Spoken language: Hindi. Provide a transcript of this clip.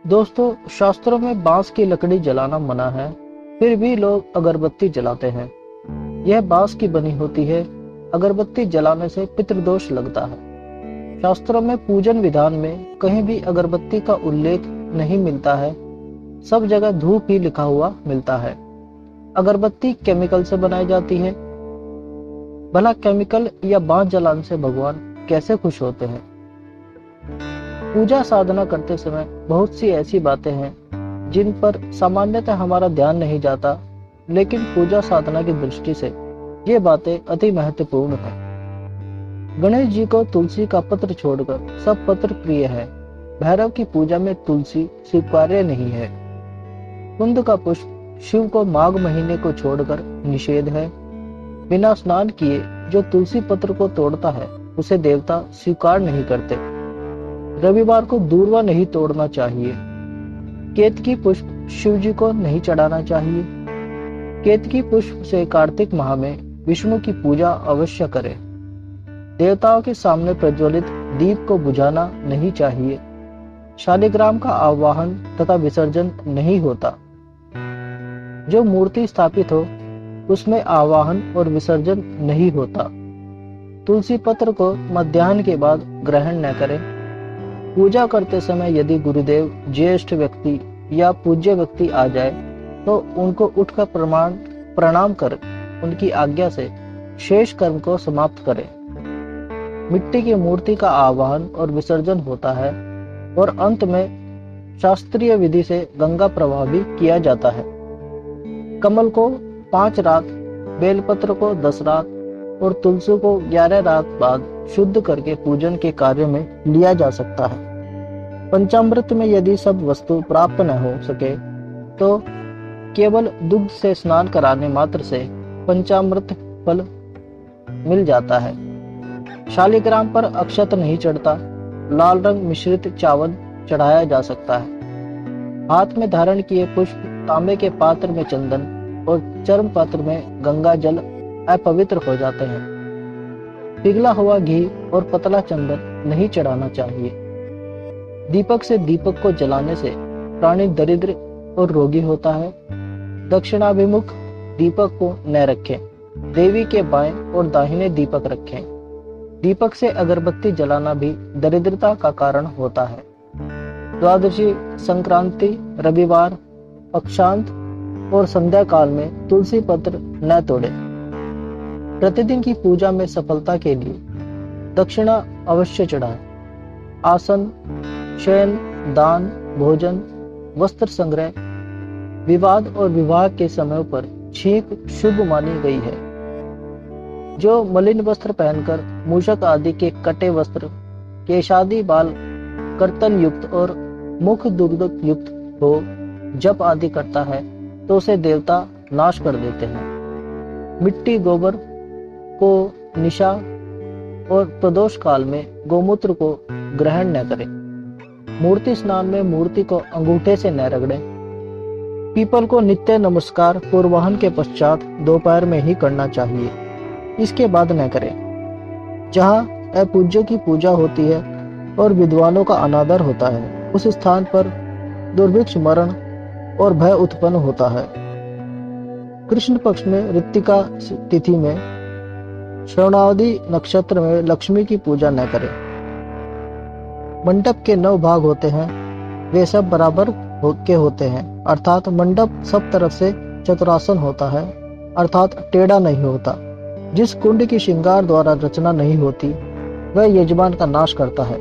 दोस्तों, शास्त्रों में बांस की लकड़ी जलाना मना है, फिर भी लोग अगरबत्ती जलाते हैं। यह बांस की बनी होती है। अगरबत्ती जलाने से पितृदोष लगता है। शास्त्रों में पूजन विधान में कहीं भी अगरबत्ती का उल्लेख नहीं मिलता है। सब जगह धूप ही लिखा हुआ मिलता है। अगरबत्ती केमिकल से बनाई जाती है। भला केमिकल या बांस जलाने से भगवान कैसे खुश होते हैं? पूजा साधना करते समय बहुत सी ऐसी बातें हैं जिन पर सामान्यतः हमारा ध्यान नहीं जाता, लेकिन पूजा साधना की दृष्टि से ये बातें अति महत्वपूर्ण हैं। गणेश जी को तुलसी का पत्र छोड़कर सब पत्र प्रिय है। भैरव की पूजा में तुलसी स्वीकार्य नहीं है। कुंद का पुष्प शिव को माघ महीने को छोड़कर निषेध है। बिना स्नान किए जो तुलसी पत्र को तोड़ता है उसे देवता स्वीकार नहीं करते। रविवार को दूर्वा नहीं तोड़ना चाहिए। केतकी पुष्प शिव जी को नहीं चढ़ाना चाहिए। केतकी पुष्प से कार्तिक माह में विष्णु की पूजा अवश्य करें। देवताओं के सामने प्रज्वलित दीप को बुझाना नहीं चाहिए। शालिग्राम का आवाहन तथा विसर्जन नहीं होता। जो मूर्ति स्थापित हो उसमें आवाहन और विसर्जन नहीं होता। तुलसी पत्र को मध्याह्न के बाद ग्रहण न करें। पूजा करते समय यदि गुरुदेव, ज्येष्ठ व्यक्ति या पूज्य व्यक्ति आ जाए तो उनको उठकर प्रणाम कर उनकी आज्ञा से शेष कर्म को समाप्त करें। मिट्टी की मूर्ति का आवाहन और विसर्जन होता है और अंत में शास्त्रीय विधि से गंगा प्रवाह भी किया जाता है। कमल को 5 रात, बेलपत्र को 10 रात और तुलसी को 11 रात बाद शुद्ध करके पूजन के कार्य में लिया जा सकता है। पंचामृत में यदि सब वस्तु प्राप्त न हो सके तो केवल दुग्ध से स्नान कराने मात्र से पंचामृत फल मिल जाता है। शालिग्राम पर अक्षत नहीं चढ़ता। लाल रंग मिश्रित चावल चढ़ाया जा सकता है। हाथ में धारण किए पुष्प, तांबे के पात्र में चंदन और चर्म पात्र में गंगा जल अपवित्र हो जाते हैं। पिघला हुआ घी और पतला चंदन नहीं चढ़ाना चाहिए। दीपक से दीपक को जलाने से प्राणी दरिद्र और रोगी होता है। दक्षिणाभिमुख दीपक को न रखें। देवी के बाएं और दाहिने दीपक रखें। दीपक से अगरबत्ती जलाना भी दरिद्रता का कारण होता है। द्वादशी, संक्रांति, रविवार, पक्षांत और संध्या काल में तुलसी पत्र न तोड़ें। प्रतिदिन की पूजा में सफलता के लिए दक्षिणा अवश्य चढ़ाएं। आसन, शयन, दान, भोजन, वस्त्र संग्रह, विवाद और विवाह के समय पर छींक शुभ मानी गई है। जो मलिन वस्त्र पहनकर मूषक आदि के कटे वस्त्र, केशादि बाल कर्तन युक्त और मुख दुर्गंध युक्त हो जप आदि करता है तो उसे देवता नाश कर देते हैं। मिट्टी, गोबर को निशा और प्रदोष काल में गोमूत्र को ग्रहण न करें। मूर्ति स्नान में मूर्ति को अंगूठे से न रगड़ें। पीपल को नित्य नमस्कार पूर्वाहन के पश्चात दोपहर में ही करना चाहिए, इसके बाद न करें। जहाँ अपूज्य की पूजा होती है और विद्वानों का अनादर होता है, उस स्थान पर दुर्भिक्ष, मरण और भय उत्पन्न होता है। कृष्ण पक्ष में ऋतिका तिथि में, श्रवणावधि नक्षत्र में लक्ष्मी की पूजा न करें। मंडप के 9 भाग होते हैं, वे सब बराबर के होते हैं, अर्थात मंडप सब तरफ से चतुरासन होता है, अर्थात टेढ़ा नहीं होता। जिस कुंड की श्रृंगार द्वारा रचना नहीं होती वह यजमान का नाश करता है।